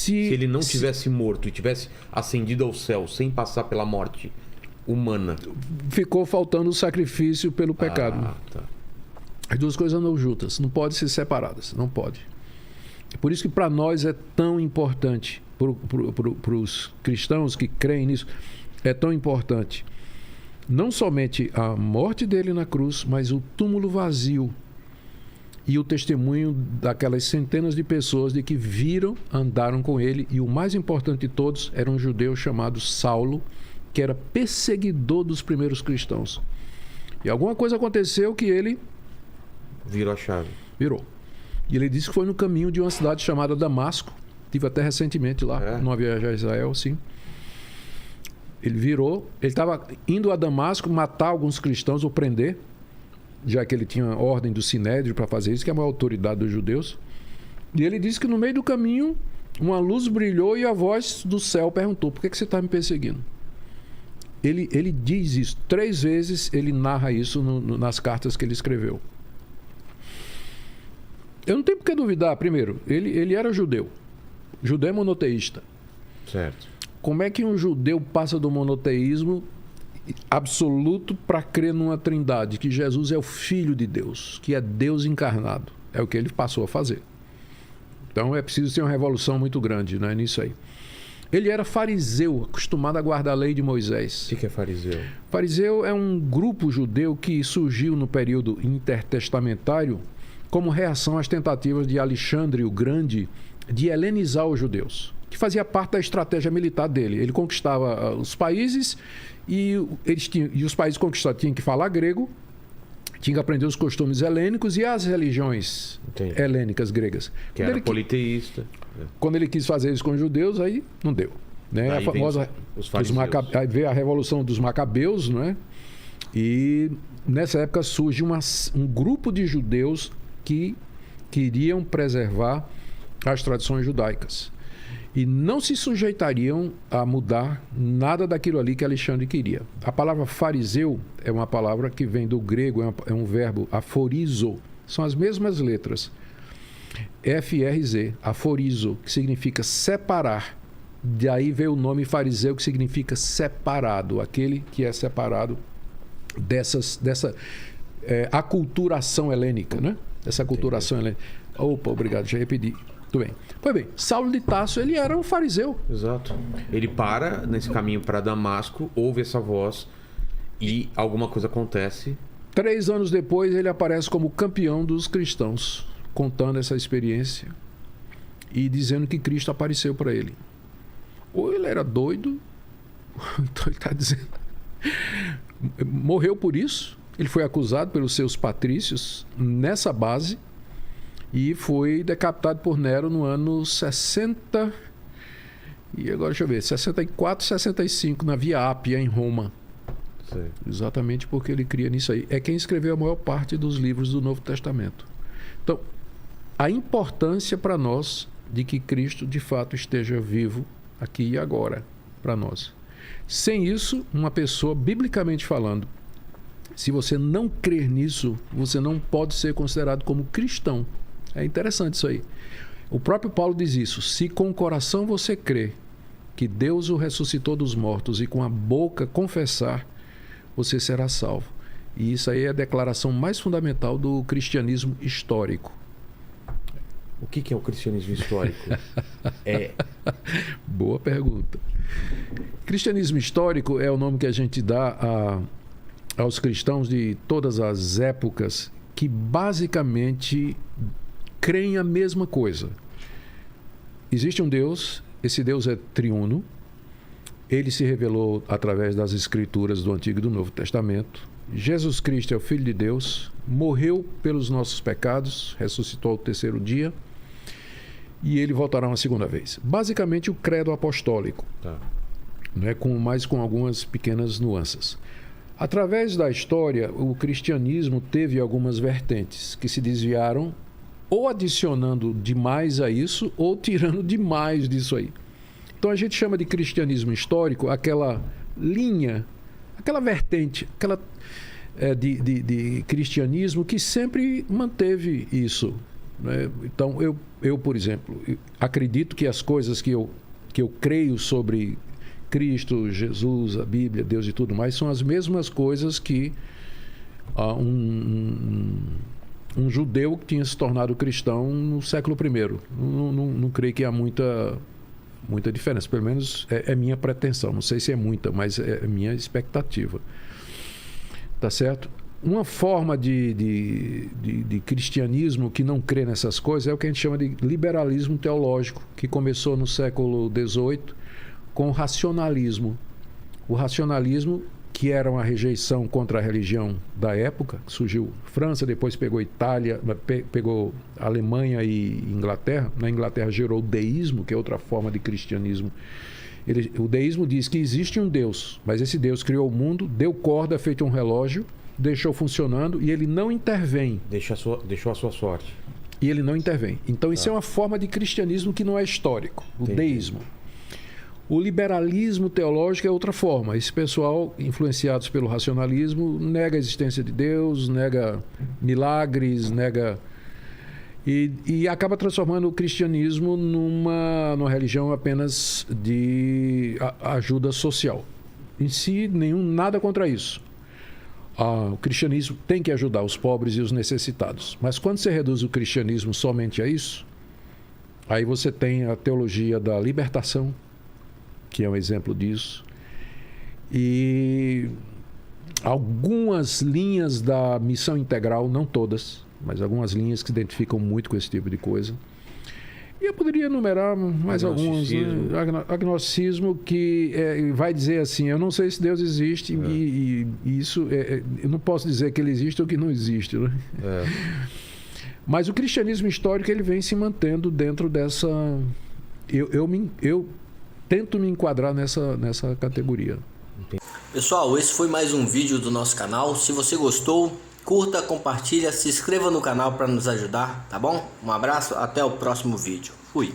Se ele não tivesse morto e tivesse ascendido ao céu sem passar pela morte humana, ficou faltando o sacrifício pelo pecado. Tá. As duas coisas andam juntas, não podem ser separadas, não pode. Por isso que para nós é tão importante, para os cristãos que creem nisso, é tão importante não somente a morte dele na cruz, mas o túmulo vazio e o testemunho daquelas centenas de pessoas de que viram, andaram com ele, e o mais importante de todos era um judeu chamado Saulo, que era perseguidor dos primeiros cristãos. E alguma coisa aconteceu que ele... virou a chave. Virou. E ele disse que foi no caminho de uma cidade chamada Damasco. Tive até recentemente lá, numa viagem a Israel, sim. Ele virou, ele estava indo a Damasco matar alguns cristãos ou prender, já que ele tinha ordem do Sinédrio para fazer isso, que é a maior autoridade dos judeus. E ele disse que no meio do caminho uma luz brilhou e a voz do céu perguntou: por que você está me perseguindo? Ele diz isso 3 vezes, ele narra isso nas cartas que ele escreveu. Eu não tenho por que duvidar. Primeiro, ele era judeu é monoteísta. Certo. Como é que um judeu passa do monoteísmo absoluto para crer numa trindade, que Jesus é o Filho de Deus, que é Deus encarnado? É o que ele passou a fazer. Então é preciso ter uma revolução muito grande, né, nisso aí. Ele era fariseu, acostumado a guardar a lei de Moisés. O que é fariseu? Fariseu é um grupo judeu que surgiu no período intertestamentário como reação às tentativas de Alexandre o Grande de helenizar os judeus, que fazia parte da estratégia militar dele. Ele conquistava os países e os países conquistados tinham que falar grego, tinham que aprender os costumes helênicos e as religiões helênicas gregas. Que era politeísta. Quando ele quis fazer isso com os judeus, aí não deu. Né? A famosa, aí veio a revolução dos macabeus, não é? E nessa época surge um grupo de judeus que queriam preservar as tradições judaicas e não se sujeitariam a mudar nada daquilo ali que Alexandre queria. A palavra fariseu é uma palavra que vem do grego, é um verbo aforizo, são as mesmas letras, FRZ, aforizo, que significa separar. Daí veio o nome fariseu, que significa separado, aquele que é separado dessa aculturação helênica, né? Essa aculturação helênica. Opa, obrigado, já repeti. Muito bem. Pois bem, Saulo de Tarso, ele era um fariseu. Exato. Ele para nesse caminho para Damasco, ouve essa voz e alguma coisa acontece. 3 anos depois, ele aparece como campeão dos cristãos, contando essa experiência e dizendo que Cristo apareceu para ele. Ou ele era doido, então ele está dizendo... Morreu por isso. Ele foi acusado pelos seus patrícios nessa base e foi decapitado por Nero no ano 60... E agora, deixa eu ver, 64, 65, na Via Ápia, em Roma. Sim. Exatamente porque ele cria nisso aí. É quem escreveu a maior parte dos livros do Novo Testamento. Então, a importância para nós de que Cristo, de fato, esteja vivo aqui e agora, para nós. Sem isso, uma pessoa, biblicamente falando, se você não crer nisso, você não pode ser considerado como cristão. É interessante isso aí. O próprio Paulo diz isso: se com o coração você crê que Deus o ressuscitou dos mortos e com a boca confessar, você será salvo. E isso aí é a declaração mais fundamental do cristianismo histórico. O que é o cristianismo histórico? Boa pergunta. Cristianismo histórico é o nome que a gente dá aos cristãos de todas as épocas que basicamente creem a mesma coisa. Existe um Deus, esse Deus é triuno, ele se revelou através das escrituras do Antigo e do Novo Testamento. Jesus Cristo é o Filho de Deus, morreu pelos nossos pecados, ressuscitou ao 3º dia e ele voltará uma 2ª vez. Basicamente o credo apostólico, né, com algumas pequenas nuances. Através da história, o cristianismo teve algumas vertentes que se desviaram, ou adicionando demais a isso, ou tirando demais disso aí. Então a gente chama de cristianismo histórico aquela linha, aquela vertente, de cristianismo que sempre manteve isso, né? Então, eu, por exemplo, acredito que as coisas que eu creio sobre Cristo, Jesus, a Bíblia, Deus e tudo mais, são as mesmas coisas que um judeu que tinha se tornado cristão no século I. Não creio que há muita diferença. Pelo menos é minha pretensão. Não sei se é muita, mas é minha expectativa. Tá certo? Uma forma de cristianismo que não crê nessas coisas é o que a gente chama de liberalismo teológico, que começou no século XVIII com o racionalismo. O racionalismo, que era uma rejeição contra a religião da época, que surgiu França, depois pegou Itália, pegou Alemanha e Inglaterra. Na Inglaterra gerou o deísmo, que é outra forma de cristianismo. O deísmo diz que existe um Deus, mas esse Deus criou o mundo, deu corda feito um relógio, deixou funcionando e ele não intervém. Deixou a sua sorte. E ele não intervém. Então isso é uma forma de cristianismo que não é histórico, o deísmo. O liberalismo teológico é outra forma. Esse pessoal, influenciados pelo racionalismo, nega a existência de Deus, nega milagres, nega... E acaba transformando o cristianismo numa religião apenas de ajuda social. Em si, nada contra isso. O cristianismo tem que ajudar os pobres e os necessitados. Mas quando você reduz o cristianismo somente a isso, aí você tem a teologia da libertação, que é um exemplo disso, e algumas linhas da missão integral, não todas, mas algumas linhas que se identificam muito com esse tipo de coisa. E eu poderia enumerar mais alguns. Né? Agnosticismo, que vai dizer assim, eu não sei se Deus existe, e isso, eu não posso dizer que ele existe ou que não existe. Né? Mas o cristianismo histórico, ele vem se mantendo dentro dessa... Eu tento me enquadrar nessa categoria. Pessoal, esse foi mais um vídeo do nosso canal. Se você gostou, curta, compartilha, se inscreva no canal para nos ajudar, tá bom? Um abraço, até o próximo vídeo. Fui!